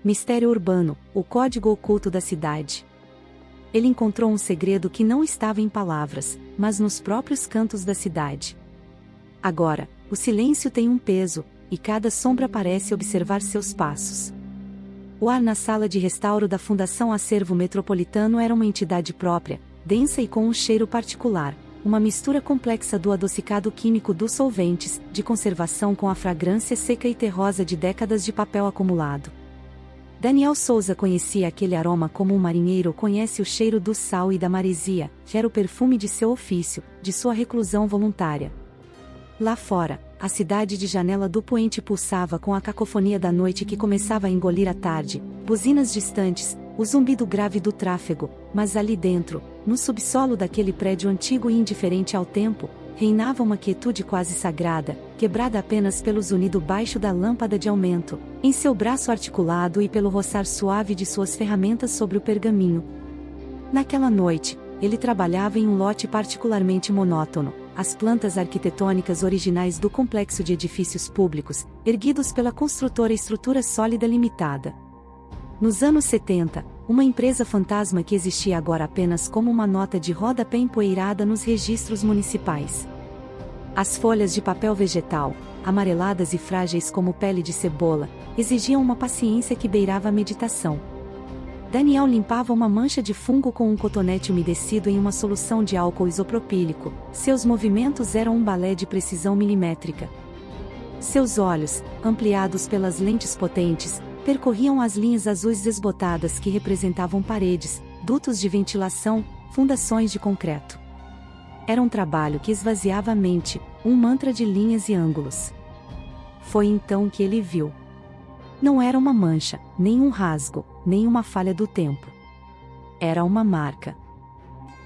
Mistério urbano, o código oculto da cidade. Ele encontrou um segredo que não estava em palavras, mas nos próprios cantos da cidade. Agora, o silêncio tem um peso, e cada sombra parece observar seus passos. O ar na sala de restauro da Fundação Acervo Metropolitano era uma entidade própria, densa e com um cheiro particular, uma mistura complexa do adocicado químico dos solventes, de conservação com a fragrância seca e terrosa de décadas de papel acumulado. Daniel Souza conhecia aquele aroma como um marinheiro conhece o cheiro do sal e da maresia, que era o perfume de seu ofício, de sua reclusão voluntária. Lá fora, a cidade de Janela do Poente pulsava com a cacofonia da noite que começava a engolir a tarde, buzinas distantes, o zumbido grave do tráfego, mas ali dentro, no subsolo daquele prédio antigo e indiferente ao tempo, reinava uma quietude quase sagrada, quebrada apenas pelo zunido baixo da lâmpada de aumento, em seu braço articulado e pelo roçar suave de suas ferramentas sobre o pergaminho. Naquela noite, ele trabalhava em um lote particularmente monótono, as plantas arquitetônicas originais do complexo de edifícios públicos, erguidos pela construtora Estrutura Sólida Limitada. Nos anos 70, uma empresa fantasma que existia agora apenas como uma nota de rodapé empoeirada nos registros municipais. As folhas de papel vegetal, amareladas e frágeis como pele de cebola, exigiam uma paciência que beirava a meditação. Daniel limpava uma mancha de fungo com um cotonete umedecido em uma solução de álcool isopropílico. Seus movimentos eram um balé de precisão milimétrica. Seus olhos, ampliados pelas lentes potentes, percorriam as linhas azuis desbotadas que representavam paredes, dutos de ventilação, fundações de concreto. Era um trabalho que esvaziava a mente, um mantra de linhas e ângulos. Foi então que ele viu. Não era uma mancha, nem um rasgo, nem uma falha do tempo. Era uma marca.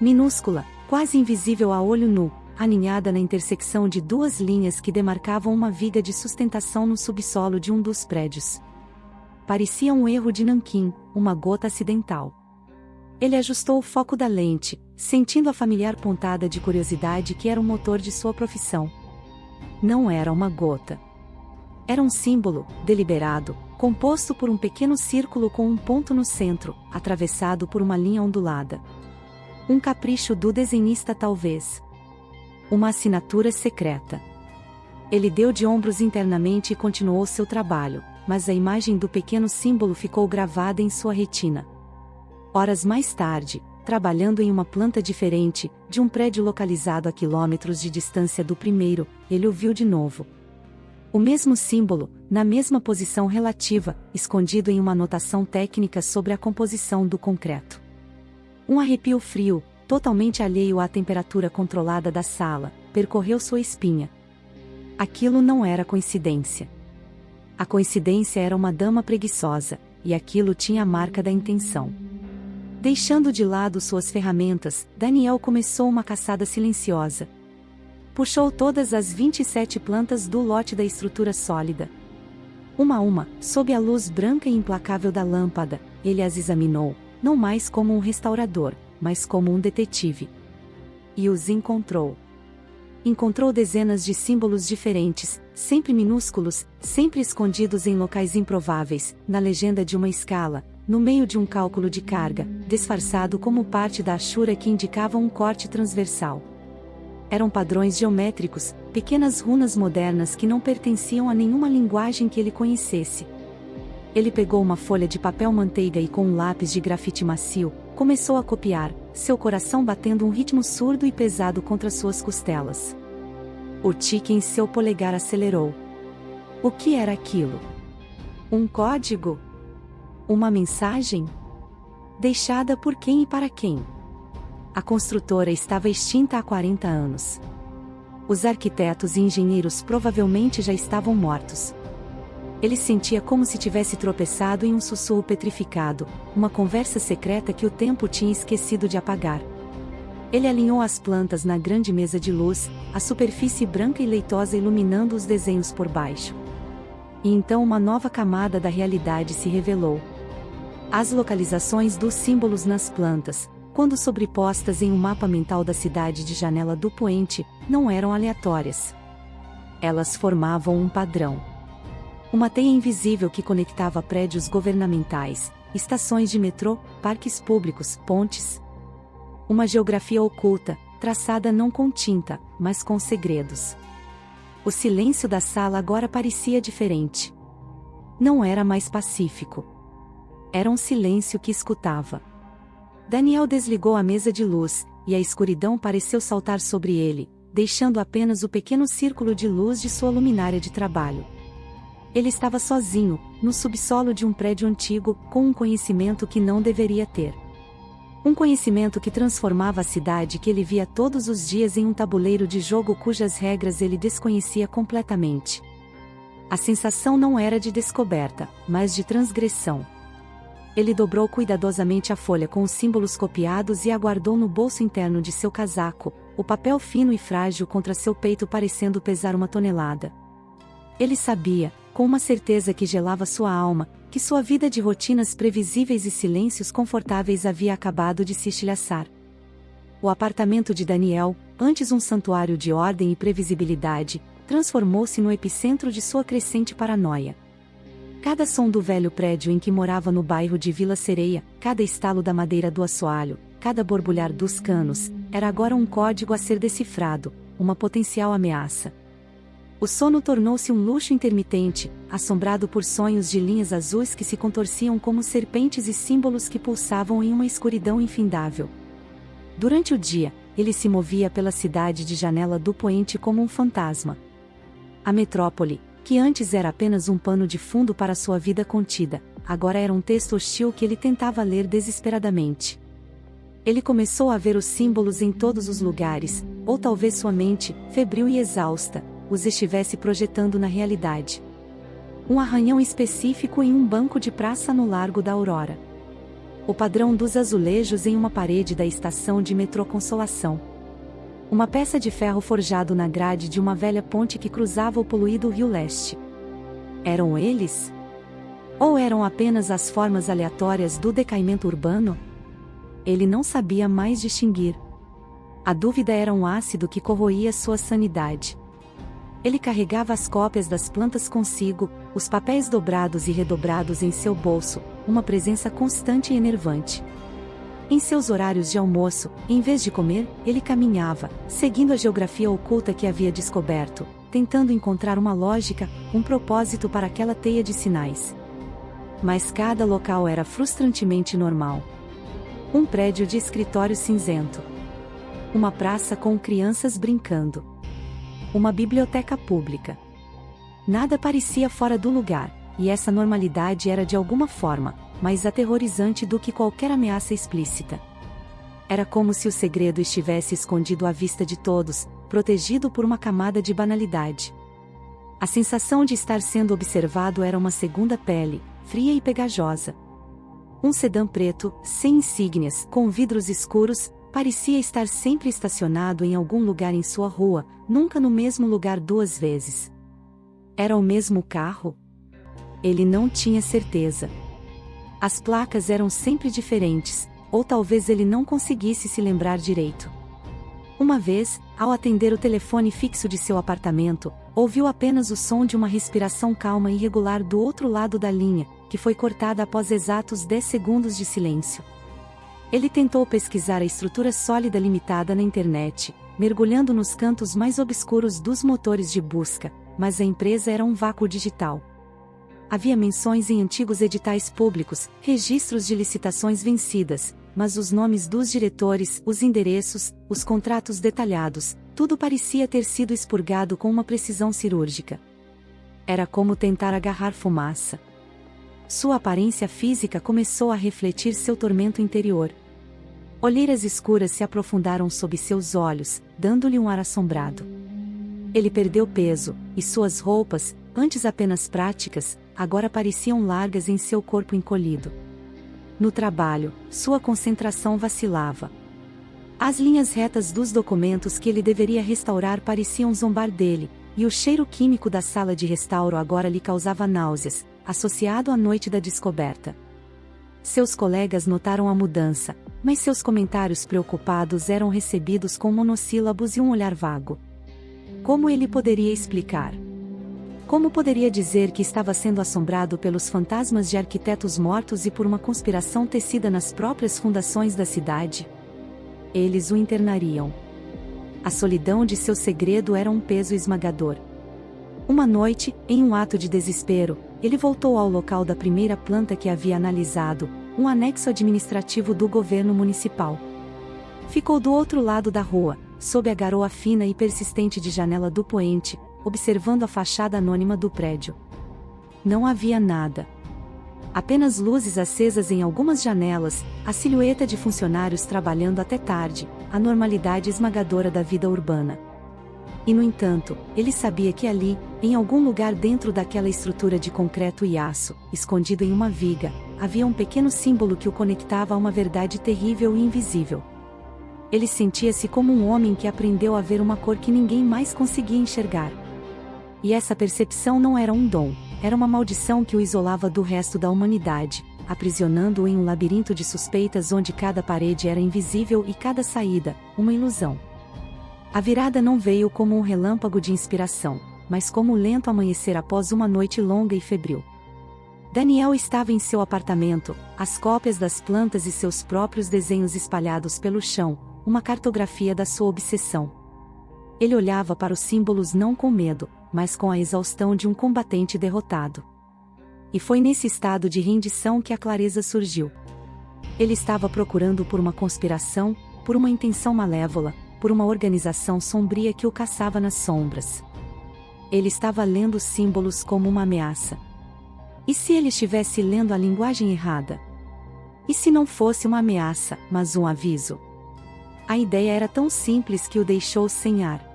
Minúscula, quase invisível a olho nu, aninhada na intersecção de duas linhas que demarcavam uma viga de sustentação no subsolo de um dos prédios. Parecia um erro de nanquim, uma gota acidental. Ele ajustou o foco da lente, sentindo a familiar pontada de curiosidade que era o motor de sua profissão. Não era uma gota. Era um símbolo, deliberado, composto por um pequeno círculo com um ponto no centro, atravessado por uma linha ondulada. Um capricho do desenhista talvez. Uma assinatura secreta. Ele deu de ombros internamente e continuou seu trabalho, mas a imagem do pequeno símbolo ficou gravada em sua retina. Horas mais tarde, trabalhando em uma planta diferente, de um prédio localizado a quilômetros de distância do primeiro, ele o viu de novo. O mesmo símbolo, na mesma posição relativa, escondido em uma anotação técnica sobre a composição do concreto. Um arrepio frio, totalmente alheio à temperatura controlada da sala, percorreu sua espinha. Aquilo não era coincidência. A coincidência era uma dama preguiçosa, e aquilo tinha a marca da intenção. Deixando de lado suas ferramentas, Daniel começou uma caçada silenciosa. Puxou todas as 27 plantas do lote da estrutura sólida. Uma a uma, sob a luz branca e implacável da lâmpada, ele as examinou, não mais como um restaurador, mas como um detetive. E os encontrou. Encontrou dezenas de símbolos diferentes, sempre minúsculos, sempre escondidos em locais improváveis, na legenda de uma escala, no meio de um cálculo de carga, disfarçado como parte da achura que indicava um corte transversal. Eram padrões geométricos, pequenas runas modernas que não pertenciam a nenhuma linguagem que ele conhecesse. Ele pegou uma folha de papel manteiga e com um lápis de grafite macio, começou a copiar, seu coração batendo um ritmo surdo e pesado contra suas costelas. O tique em seu polegar acelerou. O que era aquilo? Um código? Uma mensagem? Deixada por quem e para quem? A construtora estava extinta há 40 anos. Os arquitetos e engenheiros provavelmente já estavam mortos. Ele sentia como se tivesse tropeçado em um sussurro petrificado, uma conversa secreta que o tempo tinha esquecido de apagar. Ele alinhou as plantas na grande mesa de luz, a superfície branca e leitosa iluminando os desenhos por baixo. E então uma nova camada da realidade se revelou. As localizações dos símbolos nas plantas, quando sobrepostas em um mapa mental da cidade de Janela do Poente, não eram aleatórias. Elas formavam um padrão. Uma teia invisível que conectava prédios governamentais, estações de metrô, parques públicos, pontes. Uma geografia oculta, traçada não com tinta, mas com segredos. O silêncio da sala agora parecia diferente. Não era mais pacífico. Era um silêncio que escutava. Daniel desligou a mesa de luz, e a escuridão pareceu saltar sobre ele, deixando apenas o pequeno círculo de luz de sua luminária de trabalho. Ele estava sozinho, no subsolo de um prédio antigo, com um conhecimento que não deveria ter. Um conhecimento que transformava a cidade que ele via todos os dias em um tabuleiro de jogo cujas regras ele desconhecia completamente. A sensação não era de descoberta, mas de transgressão. Ele dobrou cuidadosamente a folha com os símbolos copiados e a guardou no bolso interno de seu casaco, o papel fino e frágil contra seu peito parecendo pesar 1 tonelada. Ele sabia, com uma certeza que gelava sua alma, que sua vida de rotinas previsíveis e silêncios confortáveis havia acabado de se estilhaçar. O apartamento de Daniel, antes um santuário de ordem e previsibilidade, transformou-se no epicentro de sua crescente paranoia. Cada som do velho prédio em que morava no bairro de Vila Sereia, cada estalo da madeira do assoalho, cada borbulhar dos canos, era agora um código a ser decifrado, uma potencial ameaça. O sono tornou-se um luxo intermitente, assombrado por sonhos de linhas azuis que se contorciam como serpentes e símbolos que pulsavam em uma escuridão infindável. Durante o dia, ele se movia pela cidade de janela do poente como um fantasma. A metrópole, que antes era apenas um pano de fundo para sua vida contida, agora era um texto hostil que ele tentava ler desesperadamente. Ele começou a ver os símbolos em todos os lugares, ou talvez sua mente, febril e exausta, os estivesse projetando na realidade. Um arranhão específico em um banco de praça no Largo da Aurora. O padrão dos azulejos em uma parede da estação de metrô Consolação. Uma peça de ferro forjado na grade de uma velha ponte que cruzava o poluído Rio Leste. Eram eles? Ou eram apenas as formas aleatórias do decaimento urbano? Ele não sabia mais distinguir. A dúvida era um ácido que corroía sua sanidade. Ele carregava as cópias das plantas consigo, os papéis dobrados e redobrados em seu bolso, uma presença constante e enervante. Em seus horários de almoço, em vez de comer, ele caminhava, seguindo a geografia oculta que havia descoberto, tentando encontrar uma lógica, um propósito para aquela teia de sinais. Mas cada local era frustrantemente normal. Um prédio de escritório cinzento. Uma praça com crianças brincando. Uma biblioteca pública. Nada parecia fora do lugar, e essa normalidade era de alguma forma mais aterrorizante do que qualquer ameaça explícita. Era como se o segredo estivesse escondido à vista de todos, protegido por uma camada de banalidade. A sensação de estar sendo observado era uma segunda pele, fria e pegajosa. Um sedã preto, sem insígnias, com vidros escuros, parecia estar sempre estacionado em algum lugar em sua rua, nunca no mesmo lugar 2 vezes. Era o mesmo carro? Ele não tinha certeza. As placas eram sempre diferentes, ou talvez ele não conseguisse se lembrar direito. Uma vez, ao atender o telefone fixo de seu apartamento, ouviu apenas o som de uma respiração calma e regular do outro lado da linha, que foi cortada após exatos 10 segundos de silêncio. Ele tentou pesquisar a estrutura sólida limitada na internet, mergulhando nos cantos mais obscuros dos motores de busca, mas a empresa era um vácuo digital. Havia menções em antigos editais públicos, registros de licitações vencidas, mas os nomes dos diretores, os endereços, os contratos detalhados, tudo parecia ter sido expurgado com uma precisão cirúrgica. Era como tentar agarrar fumaça. Sua aparência física começou a refletir seu tormento interior. Olheiras escuras se aprofundaram sob seus olhos, dando-lhe um ar assombrado. Ele perdeu peso, e suas roupas, antes apenas práticas, agora pareciam largas em seu corpo encolhido. No trabalho, sua concentração vacilava. As linhas retas dos documentos que ele deveria restaurar pareciam zombar dele, e o cheiro químico da sala de restauro agora lhe causava náuseas, associado à noite da descoberta. Seus colegas notaram a mudança, mas seus comentários preocupados eram recebidos com monossílabos e um olhar vago. Como ele poderia explicar? Como poderia dizer que estava sendo assombrado pelos fantasmas de arquitetos mortos e por uma conspiração tecida nas próprias fundações da cidade? Eles o internariam. A solidão de seu segredo era um peso esmagador. Uma noite, em um ato de desespero, ele voltou ao local da primeira planta que havia analisado, um anexo administrativo do governo municipal. Ficou do outro lado da rua, sob a garoa fina e persistente de janela do poente, observando a fachada anônima do prédio. Não havia nada. Apenas luzes acesas em algumas janelas, a silhueta de funcionários trabalhando até tarde, a normalidade esmagadora da vida urbana. E no entanto, ele sabia que ali, em algum lugar dentro daquela estrutura de concreto e aço, escondido em uma viga, havia um pequeno símbolo que o conectava a uma verdade terrível e invisível. Ele sentia-se como um homem que aprendeu a ver uma cor que ninguém mais conseguia enxergar. E essa percepção não era um dom, era uma maldição que o isolava do resto da humanidade, aprisionando-o em um labirinto de suspeitas onde cada parede era invisível e cada saída, uma ilusão. A virada não veio como um relâmpago de inspiração, mas como um lento amanhecer após uma noite longa e febril. Daniel estava em seu apartamento, as cópias das plantas e seus próprios desenhos espalhados pelo chão, uma cartografia da sua obsessão. Ele olhava para os símbolos não com medo, mas com a exaustão de um combatente derrotado. E foi nesse estado de rendição que a clareza surgiu. Ele estava procurando por uma conspiração, por uma intenção malévola, por uma organização sombria que o caçava nas sombras. Ele estava lendo os símbolos como uma ameaça. E se ele estivesse lendo a linguagem errada? E se não fosse uma ameaça, mas um aviso? A ideia era tão simples que o deixou sem ar.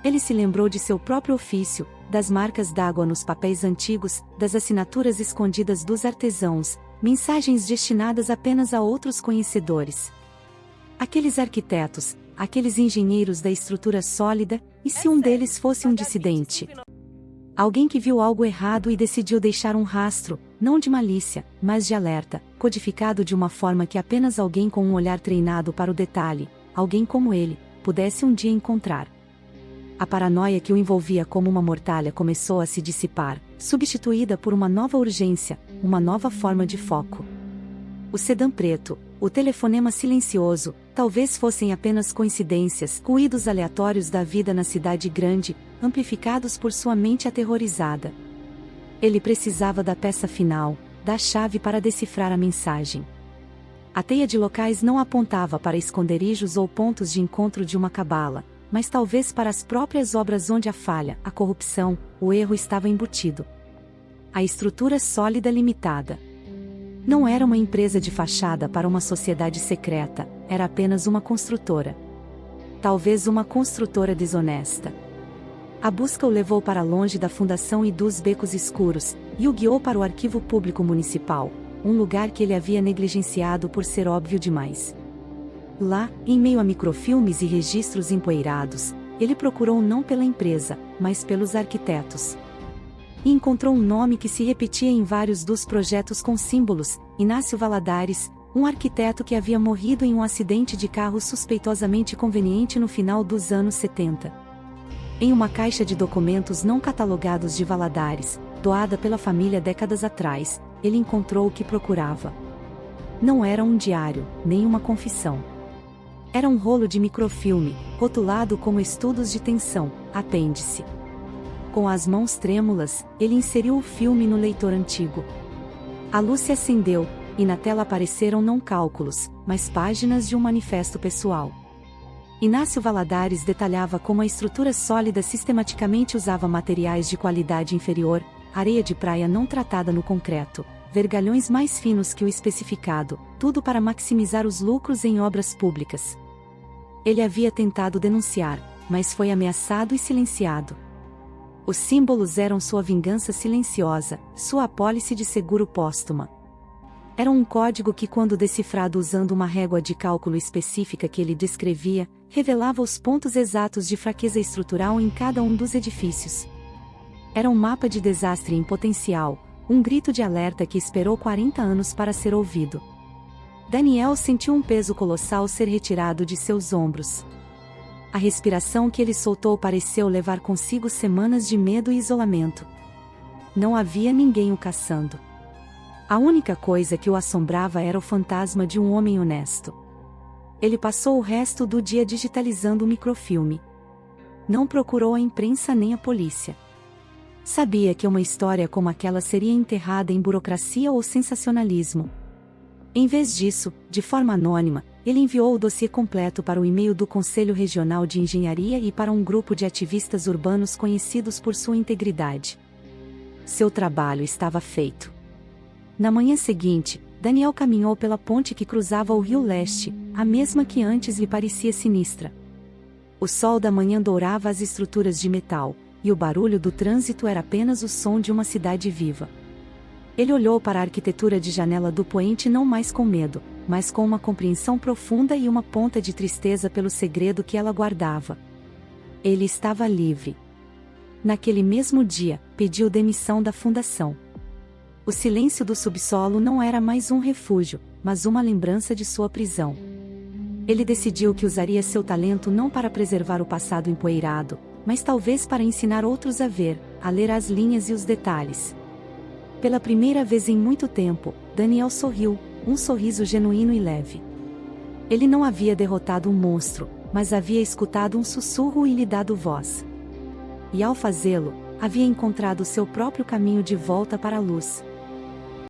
Ele se lembrou de seu próprio ofício, das marcas d'água nos papéis antigos, das assinaturas escondidas dos artesãos, mensagens destinadas apenas a outros conhecedores. Aqueles arquitetos, aqueles engenheiros da estrutura sólida, e se um deles fosse um dissidente? Alguém que viu algo errado e decidiu deixar um rastro, não de malícia, mas de alerta, codificado de uma forma que apenas alguém com um olhar treinado para o detalhe, alguém como ele, pudesse um dia encontrar. A paranoia que o envolvia como uma mortalha começou a se dissipar, substituída por uma nova urgência, uma nova forma de foco. O sedã preto, o telefonema silencioso, talvez fossem apenas coincidências, ruídos aleatórios da vida na cidade grande, amplificados por sua mente aterrorizada. Ele precisava da peça final, da chave para decifrar a mensagem. A teia de locais não apontava para esconderijos ou pontos de encontro de uma cabala, mas talvez para as próprias obras onde a falha, a corrupção, o erro estava embutido. A estrutura sólida limitada. Não era uma empresa de fachada para uma sociedade secreta, era apenas uma construtora. Talvez uma construtora desonesta. A busca o levou para longe da fundação e dos becos escuros, e o guiou para o arquivo público municipal, um lugar que ele havia negligenciado por ser óbvio demais. Lá, em meio a microfilmes e registros empoeirados, ele procurou não pela empresa, mas pelos arquitetos. E encontrou um nome que se repetia em vários dos projetos com símbolos: Inácio Valadares, um arquiteto que havia morrido em um acidente de carro suspeitosamente conveniente no final dos anos 70. Em uma caixa de documentos não catalogados de Valadares, doada pela família décadas atrás, ele encontrou o que procurava. Não era um diário, nem uma confissão. Era um rolo de microfilme, rotulado como estudos de tensão, apêndice. Com as mãos trêmulas, ele inseriu o filme no leitor antigo. A luz se acendeu, e na tela apareceram não cálculos, mas páginas de um manifesto pessoal. Inácio Valadares detalhava como a estrutura sólida sistematicamente usava materiais de qualidade inferior, areia de praia não tratada no concreto, vergalhões mais finos que o especificado, tudo para maximizar os lucros em obras públicas. Ele havia tentado denunciar, mas foi ameaçado e silenciado. Os símbolos eram sua vingança silenciosa, sua apólice de seguro póstuma. Era um código que, quando decifrado usando uma régua de cálculo específica que ele descrevia, revelava os pontos exatos de fraqueza estrutural em cada um dos edifícios. Era um mapa de desastre em potencial, um grito de alerta que esperou 40 anos para ser ouvido. Daniel sentiu um peso colossal ser retirado de seus ombros. A respiração que ele soltou pareceu levar consigo semanas de medo e isolamento. Não havia ninguém o caçando. A única coisa que o assombrava era o fantasma de um homem honesto. Ele passou o resto do dia digitalizando o microfilme. Não procurou a imprensa nem a polícia. Sabia que uma história como aquela seria enterrada em burocracia ou sensacionalismo. Em vez disso, de forma anônima, ele enviou o dossiê completo para o e-mail do Conselho Regional de Engenharia e para um grupo de ativistas urbanos conhecidos por sua integridade. Seu trabalho estava feito. Na manhã seguinte, Daniel caminhou pela ponte que cruzava o Rio Leste, a mesma que antes lhe parecia sinistra. O sol da manhã dourava as estruturas de metal, e o barulho do trânsito era apenas o som de uma cidade viva. Ele olhou para a arquitetura de janela do poente não mais com medo, mas com uma compreensão profunda e uma ponta de tristeza pelo segredo que ela guardava. Ele estava livre. Naquele mesmo dia, pediu demissão da fundação. O silêncio do subsolo não era mais um refúgio, mas uma lembrança de sua prisão. Ele decidiu que usaria seu talento não para preservar o passado empoeirado, mas talvez para ensinar outros a ver, a ler as linhas e os detalhes. Pela primeira vez em muito tempo, Daniel sorriu, um sorriso genuíno e leve. Ele não havia derrotado um monstro, mas havia escutado um sussurro e lhe dado voz. E ao fazê-lo, havia encontrado seu próprio caminho de volta para a luz.